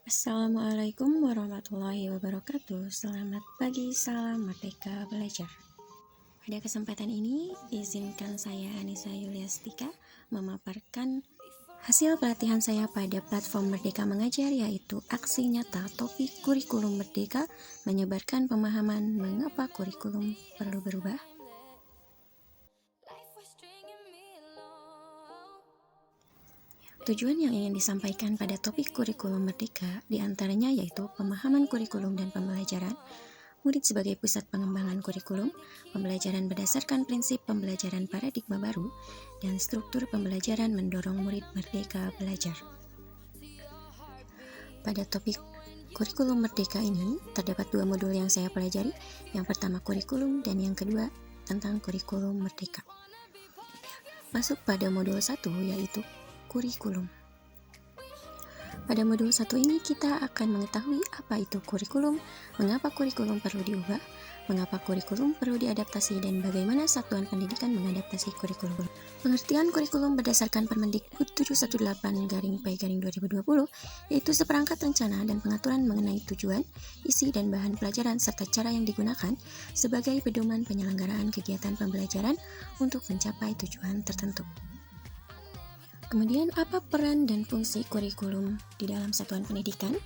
Assalamualaikum warahmatullahi wabarakatuh. Selamat pagi, salam merdeka belajar. Pada kesempatan ini, izinkan saya Anissa Yuliastika memaparkan hasil pelatihan saya pada platform Merdeka Mengajar, yaitu aksi nyata topik kurikulum merdeka menyebarkan pemahaman mengapa kurikulum perlu berubah. Tujuan yang ingin disampaikan pada topik kurikulum merdeka diantaranya yaitu pemahaman kurikulum dan pembelajaran, murid sebagai pusat pengembangan kurikulum, pembelajaran berdasarkan prinsip pembelajaran paradigma baru, dan struktur pembelajaran mendorong murid merdeka belajar. Pada topik kurikulum merdeka ini, terdapat dua modul yang saya pelajari. Yang pertama kurikulum dan yang kedua tentang kurikulum merdeka. Masuk pada modul 1 yaitu kurikulum. Pada modul 1 ini kita akan mengetahui apa itu kurikulum, mengapa kurikulum perlu diubah, mengapa kurikulum perlu diadaptasi, dan bagaimana satuan pendidikan mengadaptasi kurikulum. Pengertian kurikulum berdasarkan Permendikbud 718/P/2020 yaitu seperangkat rencana dan pengaturan mengenai tujuan, isi, dan bahan pelajaran serta cara yang digunakan sebagai pedoman penyelenggaraan kegiatan pembelajaran untuk mencapai tujuan tertentu. Kemudian, apa peran dan fungsi kurikulum di dalam satuan pendidikan?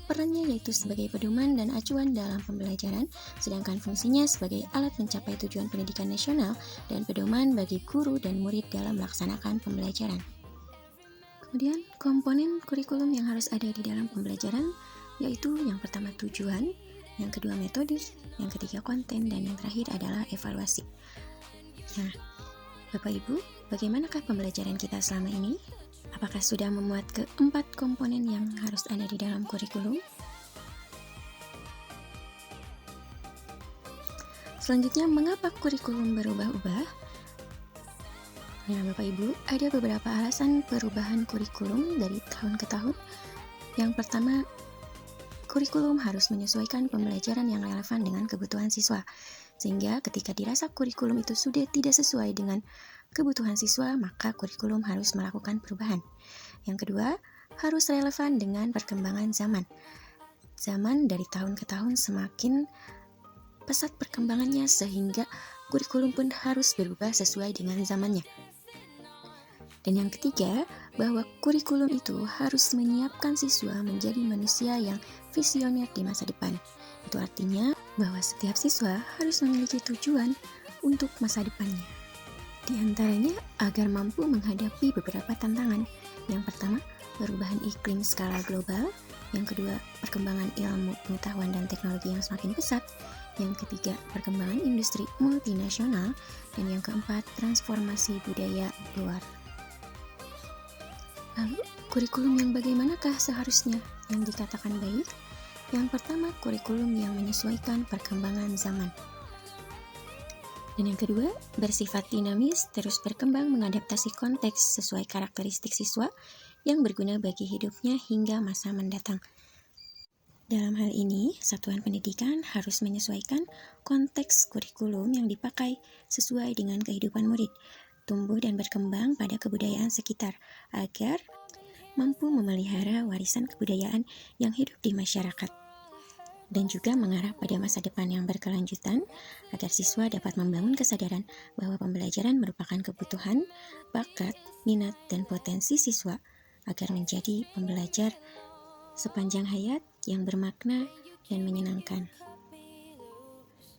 Perannya yaitu sebagai pedoman dan acuan dalam pembelajaran, sedangkan fungsinya sebagai alat mencapai tujuan pendidikan nasional dan pedoman bagi guru dan murid dalam melaksanakan pembelajaran. Kemudian, komponen kurikulum yang harus ada di dalam pembelajaran yaitu yang pertama tujuan, yang kedua metode, yang ketiga konten, dan yang terakhir adalah evaluasi. Nah, Bapak Ibu, bagaimanakah pembelajaran kita selama ini? Apakah sudah memuat keempat komponen yang harus ada di dalam kurikulum? Selanjutnya, mengapa kurikulum berubah-ubah? Nah, Bapak Ibu, ada beberapa alasan perubahan kurikulum dari tahun ke tahun. Yang pertama, kurikulum harus menyesuaikan pembelajaran yang relevan dengan kebutuhan siswa. Sehingga ketika dirasa kurikulum itu sudah tidak sesuai dengan kebutuhan siswa, maka kurikulum harus melakukan perubahan. Yang kedua, harus relevan dengan perkembangan zaman. Zaman dari tahun ke tahun semakin pesat perkembangannya, sehingga kurikulum pun harus berubah sesuai dengan zamannya. Dan yang ketiga, bahwa kurikulum itu harus menyiapkan siswa menjadi manusia yang visioner di masa depan. Itu artinya bahwa setiap siswa harus memiliki tujuan untuk masa depannya. Di antaranya agar mampu menghadapi beberapa tantangan. Yang pertama, perubahan iklim skala global. Yang kedua, perkembangan ilmu, pengetahuan, dan teknologi yang semakin pesat. Yang ketiga, perkembangan industri multinasional. Dan yang keempat, transformasi budaya luar. Lalu, kurikulum yang bagaimanakah seharusnya yang dikatakan baik? Yang pertama, kurikulum yang menyesuaikan perkembangan zaman. Dan yang kedua, bersifat dinamis, terus berkembang mengadaptasi konteks sesuai karakteristik siswa yang berguna bagi hidupnya hingga masa mendatang. Dalam hal ini, satuan pendidikan harus menyesuaikan konteks kurikulum yang dipakai sesuai dengan kehidupan murid, tumbuh dan berkembang pada kebudayaan sekitar, agar mampu memelihara warisan kebudayaan yang hidup di masyarakat, dan juga mengarah pada masa depan yang berkelanjutan agar siswa dapat membangun kesadaran bahwa pembelajaran merupakan kebutuhan, bakat, minat, dan potensi siswa agar menjadi pembelajar sepanjang hayat yang bermakna dan menyenangkan.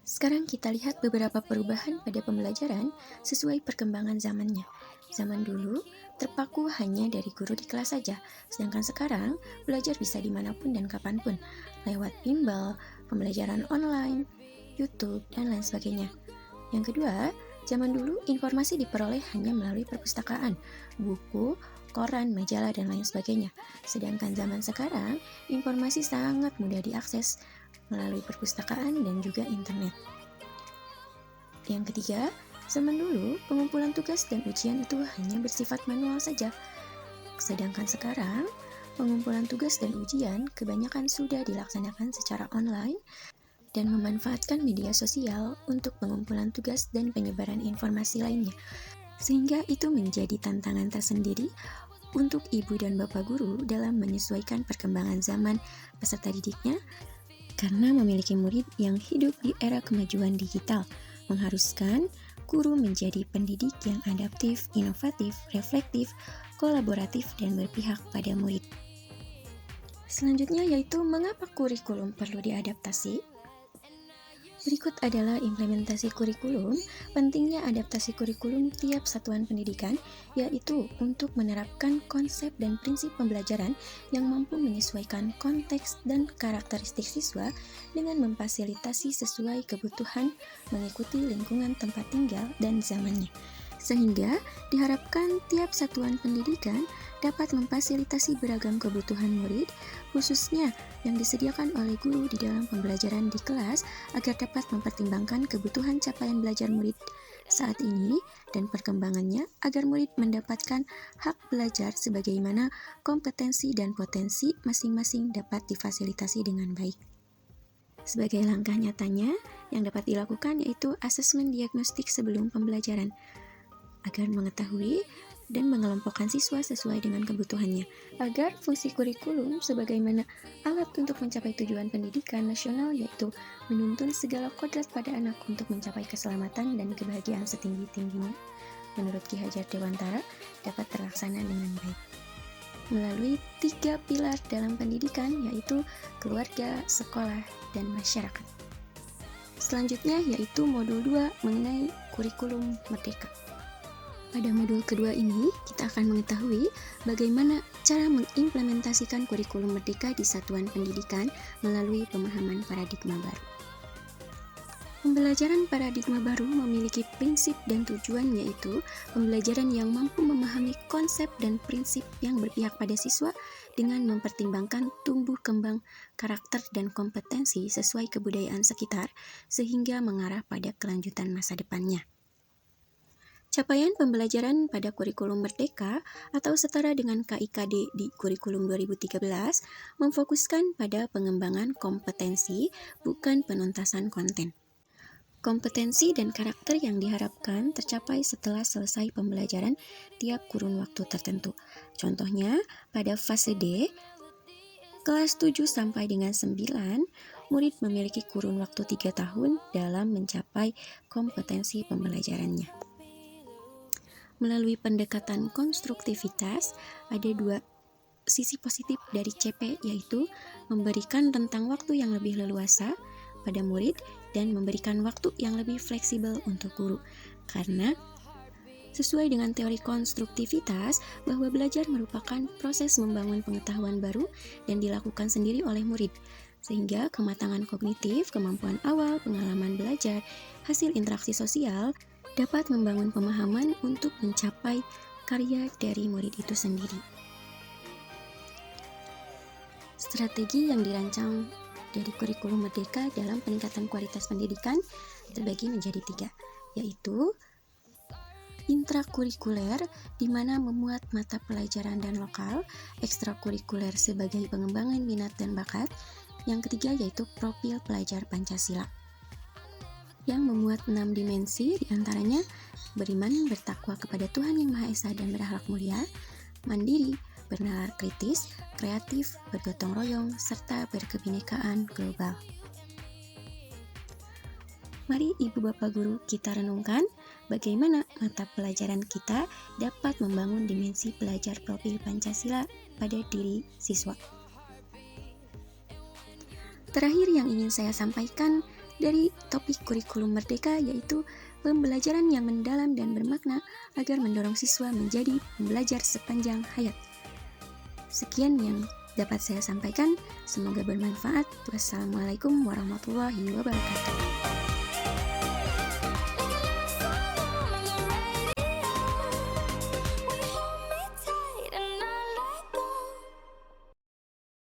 Sekarang kita lihat beberapa perubahan pada pembelajaran sesuai perkembangan zamannya. Zaman dulu terpaku hanya dari guru di kelas saja, sedangkan sekarang belajar bisa dimanapun dan kapanpun, lewat bimbel, pembelajaran online, YouTube, dan lain sebagainya. Yang kedua, zaman dulu informasi diperoleh hanya melalui perpustakaan, buku, koran, majalah, dan lain sebagainya. Sedangkan zaman sekarang, informasi sangat mudah diakses melalui perpustakaan dan juga internet. Yang ketiga, zaman dulu pengumpulan tugas dan ujian itu hanya bersifat manual saja. Sedangkan sekarang, pengumpulan tugas dan ujian kebanyakan sudah dilaksanakan secara online dan memanfaatkan media sosial untuk pengumpulan tugas dan penyebaran informasi lainnya. Sehingga itu menjadi tantangan tersendiri untuk ibu dan bapak guru dalam menyesuaikan perkembangan zaman peserta didiknya, karena memiliki murid yang hidup di era kemajuan digital, mengharuskan guru menjadi pendidik yang adaptif, inovatif, reflektif, kolaboratif, dan berpihak pada murid. Selanjutnya yaitu mengapa kurikulum perlu diadaptasi? Berikut adalah implementasi kurikulum. Pentingnya adaptasi kurikulum tiap satuan pendidikan, yaitu untuk menerapkan konsep dan prinsip pembelajaran yang mampu menyesuaikan konteks dan karakteristik siswa dengan memfasilitasi sesuai kebutuhan mengikuti lingkungan tempat tinggal dan zamannya. Sehingga diharapkan tiap satuan pendidikan dapat memfasilitasi beragam kebutuhan murid, khususnya yang disediakan oleh guru di dalam pembelajaran di kelas agar dapat mempertimbangkan kebutuhan capaian belajar murid saat ini dan perkembangannya agar murid mendapatkan hak belajar sebagaimana kompetensi dan potensi masing-masing dapat difasilitasi dengan baik. Sebagai langkah nyatanya, yang dapat dilakukan yaitu asesmen diagnostik sebelum pembelajaran, agar mengetahui dan mengelompokkan siswa sesuai dengan kebutuhannya, agar fungsi kurikulum sebagaimana alat untuk mencapai tujuan pendidikan nasional yaitu menuntun segala kodrat pada anak untuk mencapai keselamatan dan kebahagiaan setinggi-tingginya, menurut Ki Hajar Dewantara, dapat terlaksana dengan baik melalui 3 pilar dalam pendidikan, yaitu keluarga, sekolah, dan masyarakat. Selanjutnya yaitu modul 2 mengenai kurikulum merdeka. Pada modul kedua ini, kita akan mengetahui bagaimana cara mengimplementasikan kurikulum merdeka di satuan pendidikan melalui pemahaman paradigma baru. Pembelajaran paradigma baru memiliki prinsip dan tujuan, yaitu pembelajaran yang mampu memahami konsep dan prinsip yang berpihak pada siswa dengan mempertimbangkan tumbuh kembang karakter dan kompetensi sesuai kebudayaan sekitar sehingga mengarah pada kelanjutan masa depannya. Capaian pembelajaran pada kurikulum merdeka atau setara dengan KIKD di kurikulum 2013 memfokuskan pada pengembangan kompetensi, bukan penuntasan konten. Kompetensi dan karakter yang diharapkan tercapai setelah selesai pembelajaran tiap kurun waktu tertentu. Contohnya, pada fase D, kelas 7 sampai dengan 9, murid memiliki kurun waktu 3 tahun dalam mencapai kompetensi pembelajarannya. Melalui pendekatan konstruktivitas, ada 2 sisi positif dari CP, yaitu memberikan rentang waktu yang lebih leluasa pada murid dan memberikan waktu yang lebih fleksibel untuk guru. Karena sesuai dengan teori konstruktivitas, bahwa belajar merupakan proses membangun pengetahuan baru dan dilakukan sendiri oleh murid, sehingga kematangan kognitif, kemampuan awal, pengalaman belajar, hasil interaksi sosial dapat membangun pemahaman untuk mencapai karya dari murid itu sendiri. Strategi yang dirancang dari kurikulum merdeka dalam peningkatan kualitas pendidikan terbagi menjadi 3, yaitu intrakurikuler, di mana memuat mata pelajaran dan lokal, ekstrakurikuler sebagai pengembangan minat dan bakat, yang ketiga yaitu profil pelajar Pancasila, yang memuat 6 dimensi, diantaranya beriman, bertakwa kepada Tuhan Yang Maha Esa dan berakhlak mulia, mandiri, bernalar kritis, kreatif, bergotong royong, serta berkebinekaan global. Mari Ibu Bapak Guru kita renungkan bagaimana mata pelajaran kita dapat membangun dimensi pelajar profil Pancasila pada diri siswa. Terakhir yang ingin saya sampaikan dari topik kurikulum merdeka yaitu pembelajaran yang mendalam dan bermakna agar mendorong siswa menjadi pembelajar sepanjang hayat. Sekian yang dapat saya sampaikan, semoga bermanfaat. Wassalamualaikum warahmatullahi wabarakatuh.